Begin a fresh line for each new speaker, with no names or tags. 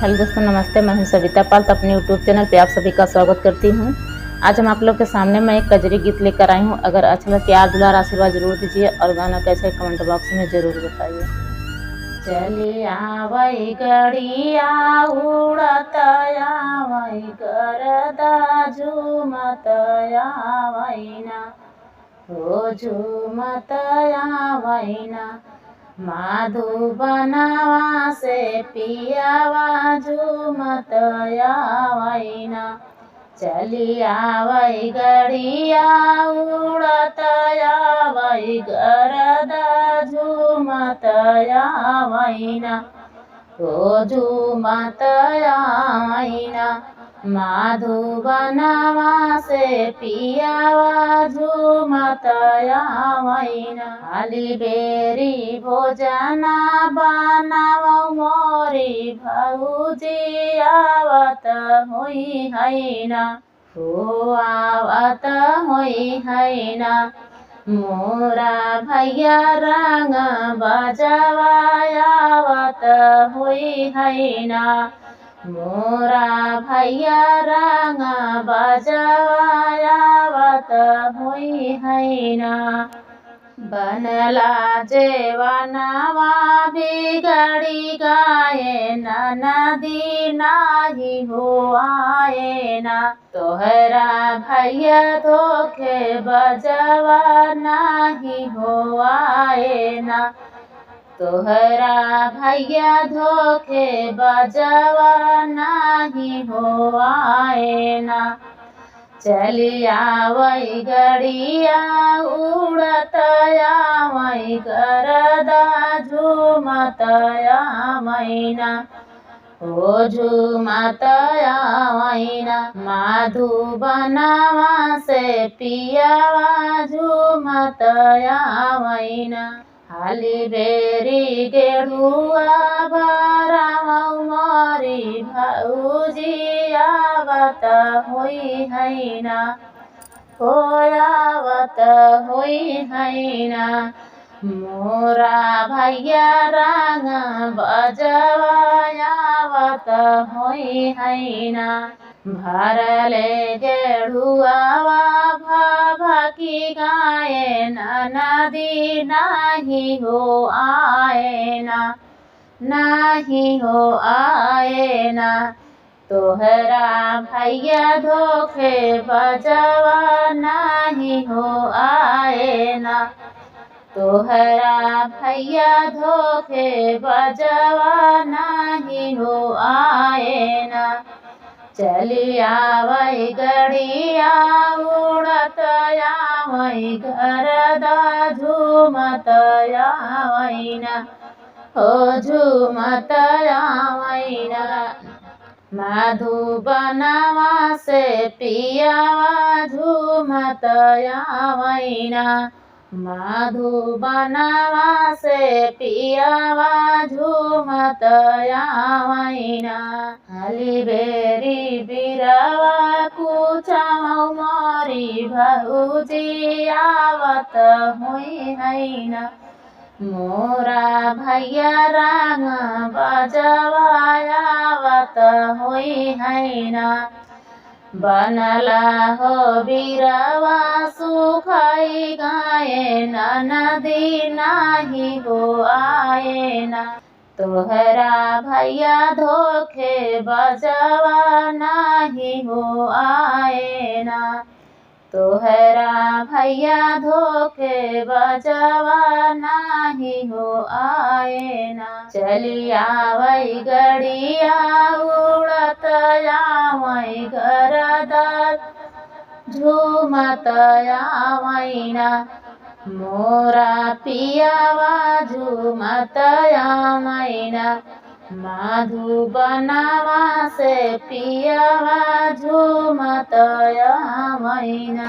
Hello दोस्तों, नमस्ते। मैं हूं सविता पाल। तो अपने यूट्यूब चैनल पे आप सभी का स्वागत करती हूं। आज हम आप लोग के सामने मैं एक कजरी गीत लेकर आई हूं। अगर अच्छा लगे प्यार दुलार आशीर्वाद जरूर दीजिए और गाना कैसे है कमेंट बॉक्स में जरूर बताइए। चली आवई गड़िया उड़त आवई गरदा झूमत आवैना, हो झूमत आवैना। माधुबनवा से पियावा झूमत आवैना। चली आवई गड़िया उड़त आवई गरदा झूमत आवैना, हो झूमत आवैना। माधुबनवा से पियावा झूमत आवैना। हाली बेरी भोजना बनाव मोरी भौजी आवत होई हैना, हो आवत होई हैना। मोरा भैया रंग बजवा आवत होई हैना, मोरा भैया रंग बजवा आवत होई हैना। बनला जेवनवा बिगड़ी गाये नदी नाही हो आएना। तोहरा भैया धोखे बजवा नाही हो आएना, तोहरा भैया धोखे बजवा नाही हो आएना। चली आवई गड़िया उड़त आवई गरदा झूमत आवैना, हो झूमत आवैना। माधुबनवा से पियावा झूमत आवैना। हाली बेरी गेड़ुआ भराव मोरी भौजी आवत होई हैना, हो आवत होई हैना। मोरा भैया रंग बजवा आवत होई हैना। भरले गेड़ुआवा भभकी गाये नदी नाही हो आएना, नाही हो आएना। तोहरा भैया धोखे बजवा नाही हो आएना, तोहरा भैया धोखे बजवा नाही हो आएना। चली आवई गड़िया उड़त आवई गरदा झूमत आवैना, हो झूमत आवैना। माधुबनवा से पियावा झूमत आवैना, माधुबनवा से पियावा झूमत आवैना। हाली बेरी बिरवा कुचाव मोरी भौजी आवत होई हैना, मोरा भैया रंग बजवा आवत होई हैना। बनला हो बिरवा सुखाई गाये नदी नाही हो आएना। तोहरा भैया धोखे बजवा नाही हो आएना, तोहरा भैया धोखे बजवा नाही हो आएना। चली आवई गड़िया उड़त आवई गरदा झूमत आवैना। मोरा पियावा झूमत आवैना। माधुबनवा से पियावा झूमत आवैना।